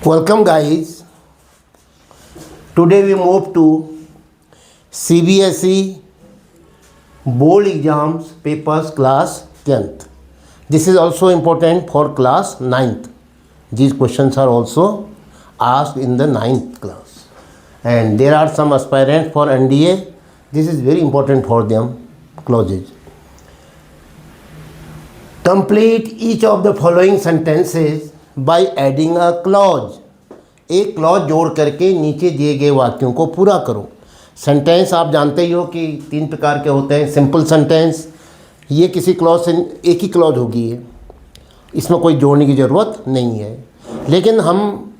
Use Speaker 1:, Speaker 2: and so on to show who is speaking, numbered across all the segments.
Speaker 1: Welcome guys. Today we move to CBSE board exams papers class 10th. This is also important for class 9th. These questions are also asked in the 9th class. And there are some aspirants for NDA. This is very important for them. Clauses. Complete each of the following sentences by adding a clause. एक clause जोड़ करके नीचे दिए गए वाक्यों को पूरा करो. सेंटेंस आप जानते ही हो कि 3 प्रकार के होते हैं. सिंपल सेंटेंस, ये किसी क्लॉज से एक ही क्लॉज होगी है, इसमें कोई जोड़ने की ज़रूरत नहीं है. लेकिन हम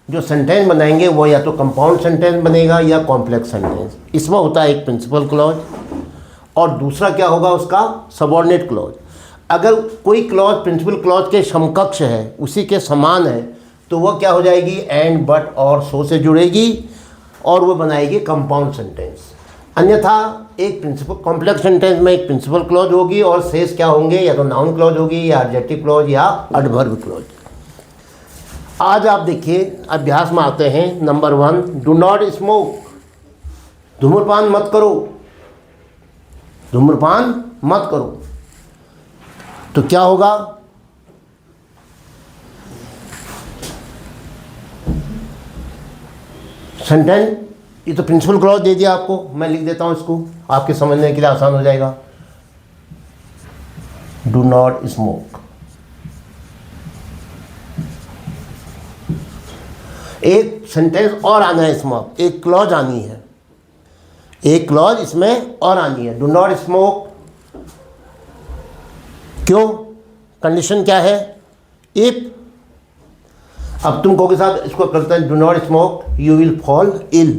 Speaker 1: जो सेंटेंस बनाएंगे वो या तो कंपाउंड सेंटेंस बनेगा या कॉम्प्लेक्स सेंटेंस. इसमें होता है एक प्रिंसिपल क्लॉज और दूसरा क्या होगा उसका सबऑर्डिनेट क्लॉज. अगर कोई क्लॉज प्रिंसिपल क्लॉज के समकक्ष है, उसी के समान है, तो वह क्या हो जाएगी एंड बट और सो से जुड़ेगी और वो बनाएगी कंपाउंड सेंटेंस. अन्यथा एक प्रिंसिपल कॉम्प्लेक्स सेंटेंस में एक प्रिंसिपल क्लॉज होगी और शेष क्या होंगे, या तो नाउन क्लॉज होगी या एडजेक्टिव क्लॉज या एडवर्ब क्लॉज. आज आप देखिए अभ्यास में आते हैं. Number 1, do not smoke. धूम्रपान मत करो. धूम्रपान मत करो. तो क्या होगा, सेंटेंस, ये तो प्रिंसिपल क्लॉज दे दिया आपको. मैं लिख देता हूं इसको, आपके समझने के लिए आसान हो जाएगा. Do not smoke. एक सेंटेंस और आना है इसमें, एक क्लॉज आनी है, एक क्लॉज इसमें और आनी है. Do not smoke. क्यों, कंडीशन क्या है, इफ. अब तुम कहोगे साहब इसको करते हैं do not smoke you will fall ill.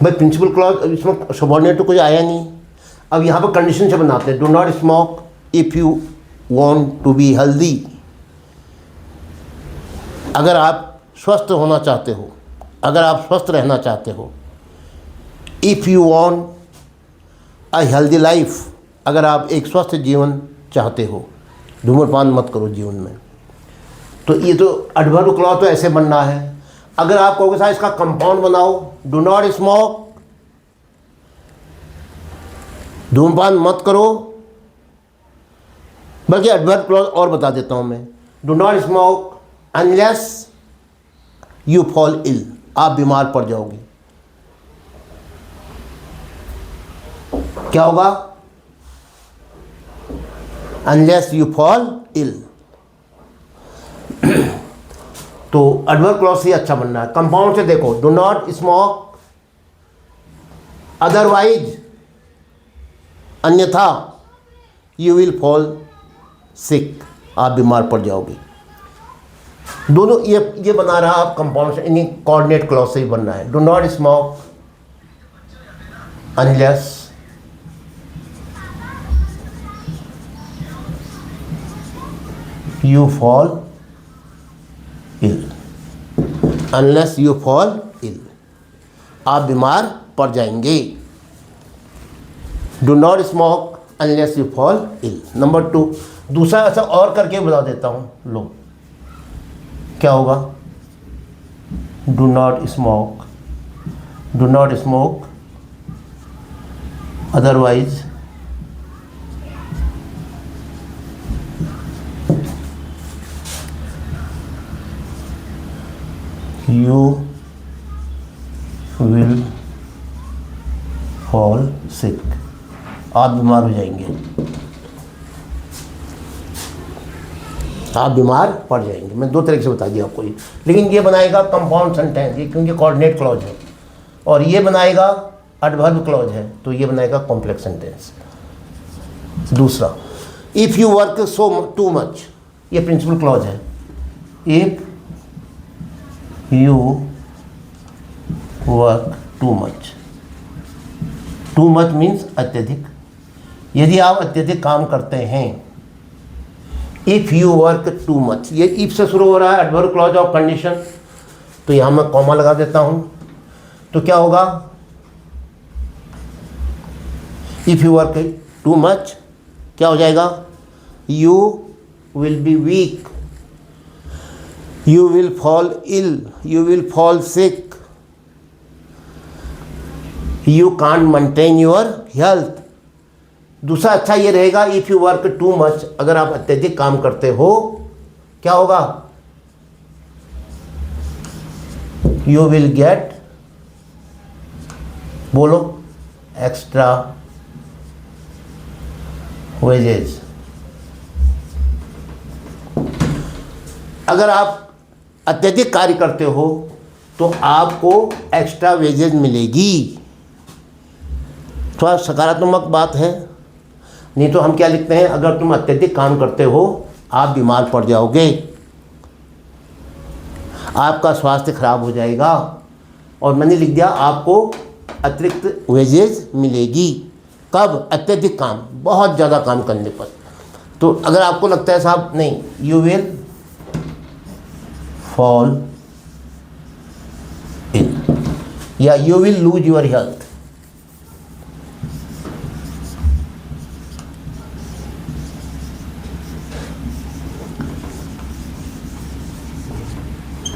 Speaker 1: भाई प्रिंसिपल क्लॉज इसमें सबऑर्डिनेट तो कुछ आया नहीं. अब यहाँ पर कंडीशन से बनाते हैं. Do not smoke if you want to be healthy. अगर आप स्वस्थ होना चाहते हो, अगर आप स्वस्थ रहना चाहते हो. If you want a healthy life, अगर आप एक स्वस्थ जीवन चाहते हो, धूम्रपान मत करो जीवन में. तो ये तो एडवर्ब क्लॉज तो ऐसे बनना है. अगर आप कहोगे साहब इसका कंपाउंड बनाओ, डू नॉट स्मोक, धूम्रपान मत करो, बल्कि एडवर्ब क्लॉज और बता देता हूं मैं. Do not smoke unless you fall ill. आप बीमार पड़ जाओगे. क्या होगा, अनलेस यू फॉल इल. तो एडवर्ब क्लॉज से अच्छा बनना है. कंपाउंड से देखो, डू नॉट स्मोक अदरवाइज, अन्यथा यू विल फॉल सिक, आप बीमार पड़ जाओगे. दोनों ये बना रहा आप कंपाउंड से, इन्हीं कोऑर्डिनेट क्लॉज से ही बनना है. Do not smoke unless you fall ill. Unless you fall ill, आप बीमार पड़ जाएंगे. Do not smoke unless you fall ill. Number 2, दूसरा ऐसा और करके बता देता हूँ. लो क्या होगा, Do not smoke, do not smoke otherwise you will fall sick. आप बीमार हो जाएंगे, आप बीमार पड़ जाएंगे. मैं 2 तरीके से बता दिया आपको ये. लेकिन ये बनाएगा कंपाउंड सेंटेंस, ये क्योंकि कोऑर्डिनेट क्लॉज है, और ये बनाएगा एडवर्ब क्लॉज है, तो ये बनाएगा कॉम्प्लेक्स सेंटेंस. दूसरा, if you work so too much, ये प्रिंसिपल क्लॉज है. If you work too much. Too much means अत्यधिक. यदि आप अत्यधिक काम करते हैं. If you work too much, ये इफ से शुरू हो रहा है, एडवर्ब क्लॉज ऑफ कंडीशन. तो यहाँ मैं कॉमा लगा देता हूँ. तो क्या होगा, if you work too much क्या हो जाएगा, you will be weak. You will fall ill, you will fall sick, you can't maintain your health. दूसरा अच्छा ये रहेगा, if you work too much, अगर आप अत्यधिक काम करते हो क्या होगा, यू विल गेट, बोलो, एक्स्ट्रा वेजेस। अगर आप अत्यधिक कार्य करते हो तो आपको एक्स्ट्रा वेजेस मिलेगी। थोड़ा सकारात्मक बात है, नहीं तो हम क्या लिखते हैं, अगर तुम अत्यधिक काम करते हो आप बीमार पड़ जाओगे, आपका स्वास्थ्य खराब हो जाएगा, और मैंने लिख दिया आपको अतिरिक्त वेजेस मिलेगी। कब, अत्यधिक काम, बहुत ज़्यादा काम करने पर। तो अगर आपको लगता है साहब नहीं, यू विल फॉल इल, या you will lose your health,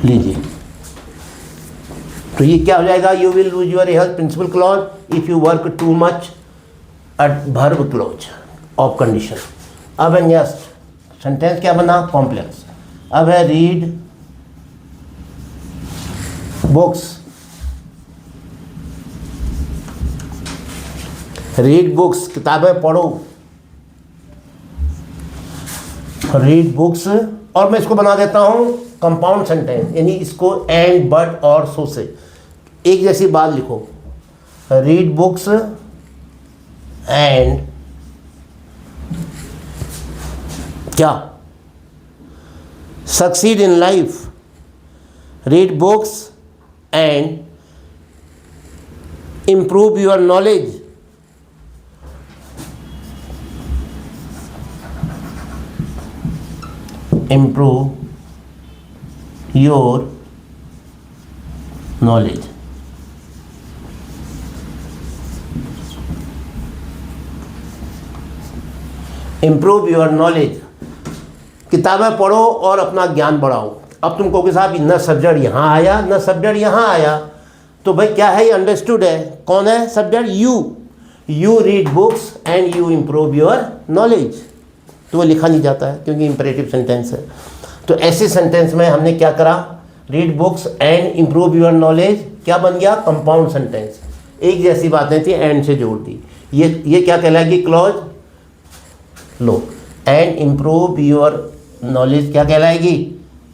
Speaker 1: लीजिए, तो ये क्या हो जाएगा, you will lose your health principal clause, if you work too much verb clause of condition. अब है नेक्स्ट सेंटेंस क्या बना, कॉम्प्लेक्स। अब है रीड बुक्स, रीड बुक्स, किताबें पढ़ो, रीड बुक्स। और मैं इसको बना देता हूं कंपाउंड सेंटेंस, यानी इसको एंड बट और सो से एक जैसी बात लिखो, रीड बुक्स एंड क्या, succeed in life, read books and improve your knowledge, improve your knowledge। improve your knowledge, किताबें पढ़ो और अपना ज्ञान बढ़ाओ। अब तुम कहोगे साहब न सब्जेक्ट यहाँ आया न सब्जेक्ट यहाँ आया, तो भाई क्या है, ये अंडरस्टूड है, कौन है subject, you read books and you improve your knowledge. तो वो लिखा नहीं जाता है क्योंकि इंपरेटिव सेंटेंस है। तो ऐसे सेंटेंस में हमने क्या करा, read books and improve your knowledge क्या बन गया, कंपाउंड सेंटेंस। एक जैसी बातें थी, एंड से जोड़ दी। ये क्या कहलाएगी, क्लॉज। लो, एंड इम्प्रूव योर नॉलेज क्या कहलाएगी,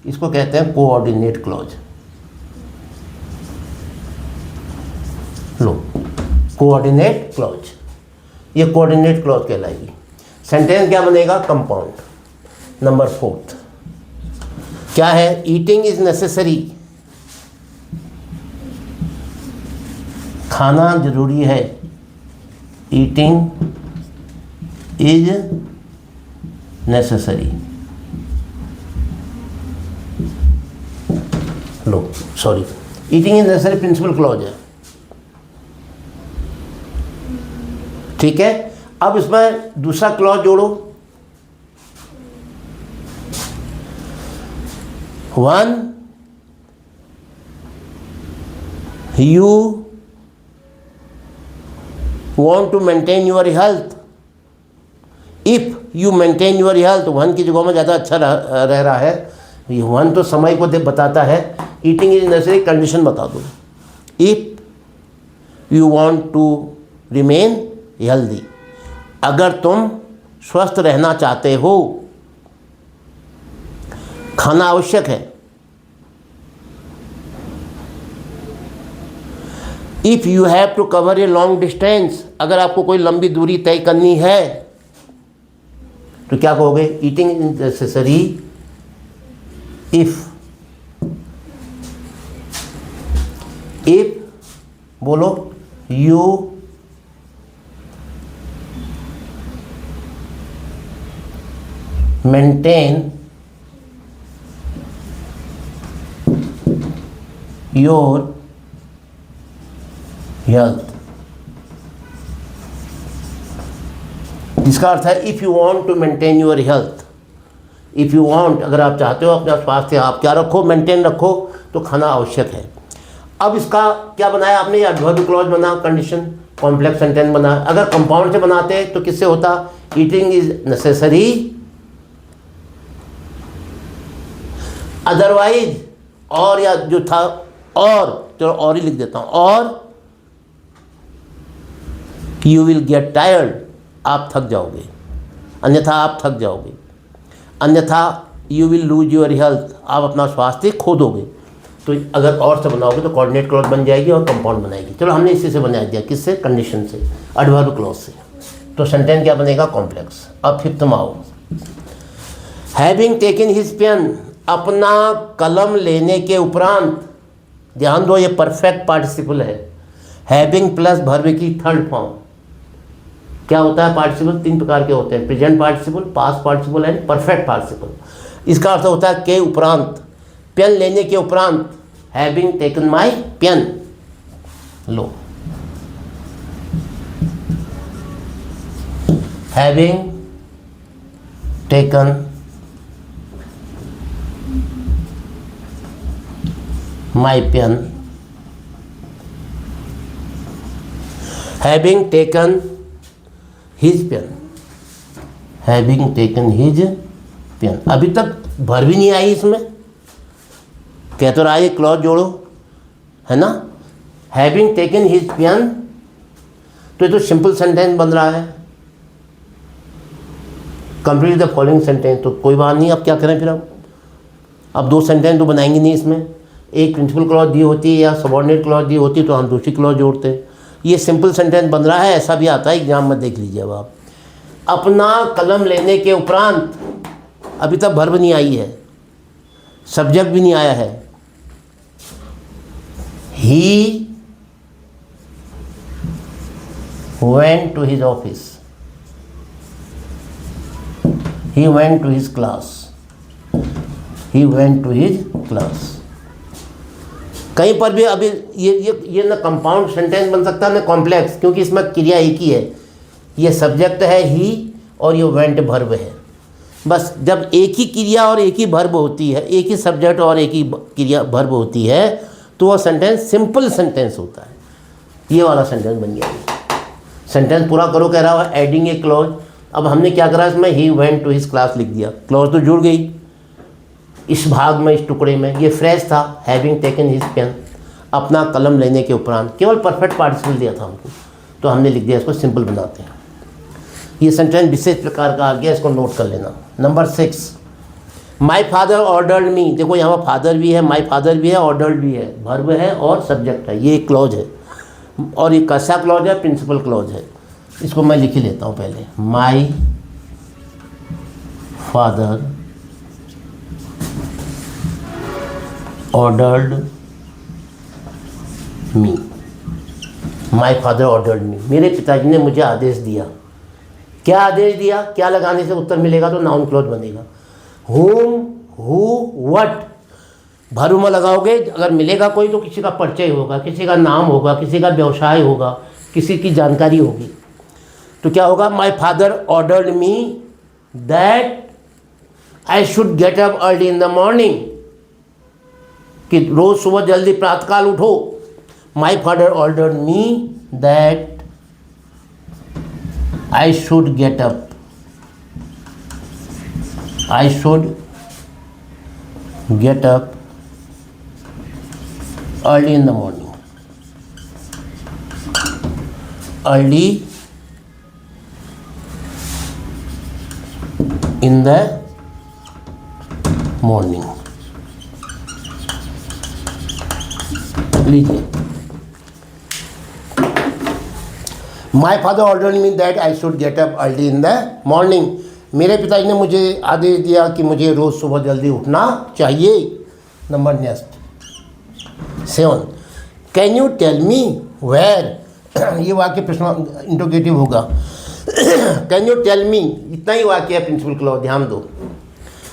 Speaker 1: इसको कहते हैं कोऑर्डिनेट क्लॉज। लो, कोऑर्डिनेट क्लॉज, ये कोऑर्डिनेट क्लॉज कहलाएगी। सेंटेंस क्या बनेगा, कंपाउंड। नंबर 4 क्या है, ईटिंग इज नेसेसरी, खाना जरूरी है, ईटिंग इज नेसेसरी। लो sorry, eating is necessary principal clause है, ठीक है। अब इसमें दूसरा क्लॉज जोड़ो, 1 you want to maintain your health, if you maintain your health, 1 की जगह में ज़्यादा अच्छा रह रहा है। ये 1 तो समय को बताता है, ईटिंग इज नेसेसरी कंडीशन बता दो, if you want to remain healthy, अगर तुम स्वस्थ रहना चाहते हो, खाना आवश्यक है। If you have to cover a long distance, अगर आपको कोई लंबी दूरी तय करनी है तो क्या कहोगे, ईटिंग इज नेसेसरी इफ बोलो यू मेंटेन योर हेल्थ। इसका अर्थ है if you want to maintain your health, if you want, अगर आप चाहते हो अपना स्वास्थ्य आप क्या रखो, मेंटेन रखो, तो खाना आवश्यक है। अब इसका क्या बनाया आपने, एडवर्ब क्लॉज बना, कंडीशन, कॉम्प्लेक्स सेंटेंस बना। अगर कंपाउंड से बनाते तो किससे होता, ईटिंग इज नेसेसरी, अदरवाइज, और या जो था और, चलो और ही लिख देता हूं, और यू विल गेट टायर्ड, आप थक जाओगे, अन्यथा आप थक जाओगे, अन्यथा you will lose your health, आप अपना स्वास्थ्य खो दोगे। तो अगर और से बनाओगे तो कोऑर्डिनेट क्लॉज बन जाएगी और कंपाउंड बनाएगी। चलो हमने इसी से बना दिया, किससे, कंडीशन से, एडवर्ब क्लॉज से। तो सेंटेंस क्या बनेगा, कॉम्प्लेक्स। अब फिफ्थ में आओ, हैविंग टेकन हिज पेन, अपना कलम लेने के उपरांत, ध्यान दो ये परफेक्ट पार्टिसिपल है, हैविंग प्लस वर्ब की थर्ड फॉर्म। क्या होता है पार्टिसिपल, 3 प्रकार के होते हैं, present participle, past participle and perfect participle. इसका अर्थ होता है के उपरांत, पेन लेने के उपरांत, हैविंग टेकन माई पेन, लो, having taken my pen, having taken his pen, having taken his pen. अभी तक भर भी नहीं आई इसमें, कह तो रहा है क्लॉज जोड़ो, है ना, हैविंग टेकन हिज पेन, तो ये तो सिंपल सेंटेंस बन रहा है, कंप्लीट द फॉलोइंग सेंटेंस। तो कोई बात नहीं, अब क्या करें फिर, अब 2 सेंटेंस तो बनाएंगे नहीं इसमें, एक प्रिंसिपल क्लॉज दी होती है या सबऑर्डिनेट क्लॉज दी होती तो हम दूसरी क्लॉज जोड़ते। ये सिंपल सेंटेंस बन रहा है, ऐसा भी आता है एग्जाम में, देख लीजिए अब आप। अपना कलम लेने के उपरांत, अभी तक वर्ब नहीं आई है, सब्जेक्ट भी नहीं आया है, ही went to his office, he went to his class, he went to his class। कहीं पर भी अभी ये ना कंपाउंड सेंटेंस बन सकता है ना कॉम्प्लेक्स, क्योंकि इसमें क्रिया एक ही है, ये सब्जेक्ट है ही और ये वेंट वर्ब है। बस जब एक ही क्रिया और एक ही वर्ब होती है, एक ही सब्जेक्ट और एक ही क्रिया वर्ब होती है, तो वह सेंटेंस सिंपल सेंटेंस होता है। ये वाला सेंटेंस बन गया, सेंटेंस पूरा करो कह रहा है, एडिंग ए क्लॉज। अब हमने क्या करा, इसमें ही वेंट टू हिज क्लास लिख दिया, क्लॉज तो जुड़ गई इस भाग में, इस टुकड़े में। ये फ्रेज था, हैविंग टेकन हिज पेन, अपना कलम लेने के उपरांत, केवल परफेक्ट पार्टिसिपल दिया था हमको, तो हमने लिख दिया, इसको सिंपल बनाते हैं। ये सेंटेंस विशेष प्रकार का आ गया, इसको नोट कर लेना। नंबर 6, माई फादर ऑर्डर्ड मी, देखो यहाँ पर फादर भी है, माई फादर भी है, ऑर्डर्ड भी है, वर्ब है और सब्जेक्ट है, ये एक क्लॉज है। और ये कैसा क्लॉज है, प्रिंसिपल क्लॉज है। इसको मैं लिख ही लेता हूँ पहले, माई फादर ऑर्डर्ड मी, माई फादर ऑर्डर्ड मी, मेरे पिताजी ने मुझे आदेश दिया। क्या आदेश दिया, क्या लगाने से उत्तर मिलेगा, तो नाउन क्लॉज बनेगा। whom, who, what, वर्ब में लगाओगे, अगर मिलेगा कोई तो किसी का परिचय होगा, किसी का नाम होगा, किसी का व्यवसाय होगा, किसी की जानकारी होगी। तो क्या होगा, my father ordered me that I should get up early in the morning, कि रोज़ सुबह जल्दी प्रातःकाल उठो। My father ordered me that I should get up, I should get up early in the morning, early in the morning. लीजिए, my father ordered me that I should get up early in the morning, मेरे पिताजी ने मुझे आदेश दिया कि मुझे रोज़ सुबह जल्दी उठना चाहिए। Number next 7, can you tell me where, ये वाक्य प्रश्न इंटरोगेटिव होगा। कैन यू टेल मी, इतना ही वाक्य है प्रिंसिपल क्लॉज, ध्यान दो।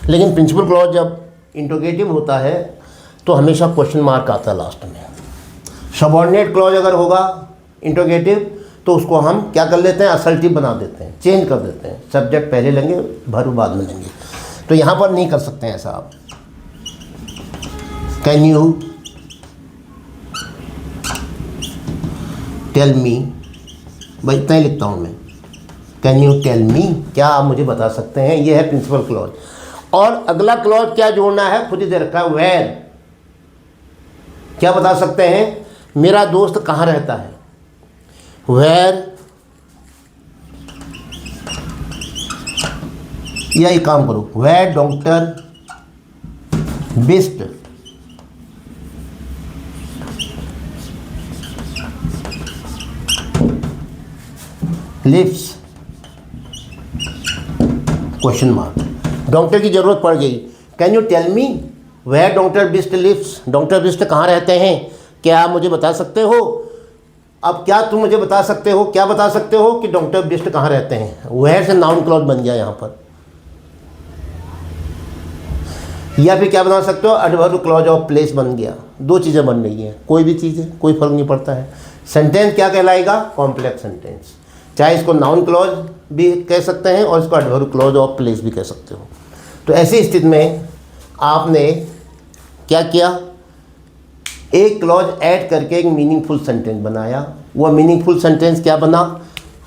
Speaker 1: लेकिन प्रिंसिपल क्लॉज जब इंटरोगेटिव होता है तो हमेशा क्वेश्चन मार्क आता है लास्ट में। सबऑर्डिनेट क्लॉज अगर होगा इंटरोगेटिव तो उसको हम क्या कर लेते हैं, असर्टिव बना देते हैं, चेंज कर देते हैं, सब्जेक्ट पहले लेंगे, वर्ब बाद में लेंगे। तो यहाँ पर नहीं कर सकते हैं ऐसा आप। कैन यू टेल मी, भाई इतना ही लिखता हूँ मैं, कैन यू टेल मी, क्या आप मुझे बता सकते हैं। ये है प्रिंसिपल क्लॉज। और अगला क्लॉज क्या जोड़ना है, खुद ही दे रखा है, वेयर। क्या बता सकते हैं, मेरा दोस्त कहाँ रहता है, वेयर, या एक काम करो, where doctor Bisht lives, question mark. Doctor की जरूरत पड़ गई, can you tell me where doctor Bisht lives, doctor Bisht कहाँ रहते हैं, क्या आप मुझे बता सकते हो। अब क्या तुम मुझे बता सकते हो, क्या बता सकते हो कि डॉक्टर बिस्ट कहाँ रहते हैं, वेयर से नाउन क्लॉज बन गया यहाँ पर। या फिर क्या बना सकते हो, एडवर्ब क्लॉज ऑफ प्लेस बन गया। दो चीज़ें बन रही हैं, कोई भी चीज़ है, कोई फर्क नहीं पड़ता है। सेंटेंस क्या कहलाएगा, कॉम्प्लेक्स सेंटेंस। चाहे इसको नाउन क्लॉज भी कह सकते हैं और इसको एडवर्ब क्लॉज ऑफ प्लेस भी कह सकते हो। तो ऐसी स्थिति में आपने क्या किया, एक क्लॉज ऐड करके एक मीनिंगफुल सेंटेंस बनाया। वह मीनिंगफुल सेंटेंस क्या बना,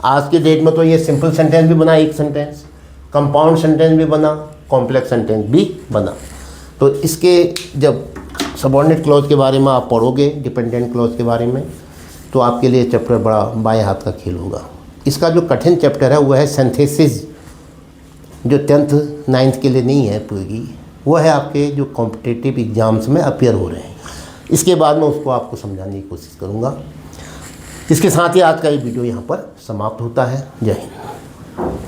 Speaker 1: आज के डेट में तो ये सिंपल सेंटेंस भी बना, एक सेंटेंस, कंपाउंड सेंटेंस भी बना, कॉम्प्लेक्स सेंटेंस भी बना। तो इसके जब सबऑर्डिनेट क्लॉज के बारे में आप पढ़ोगे, डिपेंडेंट क्लॉज के बारे में, तो आपके लिए चैप्टर बड़ा बाएं हाथ का खेल होगा। इसका जो कठिन चैप्टर है वो है सिंथेसिस, जो 10th 9th के लिए नहीं है पूरी, वो है आपके जो कॉम्पिटिटिव एग्ज़ाम्स में अपीयर हो रहे हैं। इसके बाद में उसको आपको समझाने की कोशिश करूँगा। इसके साथ ही आज का ये वीडियो यहाँ पर समाप्त होता है। जय हिंद।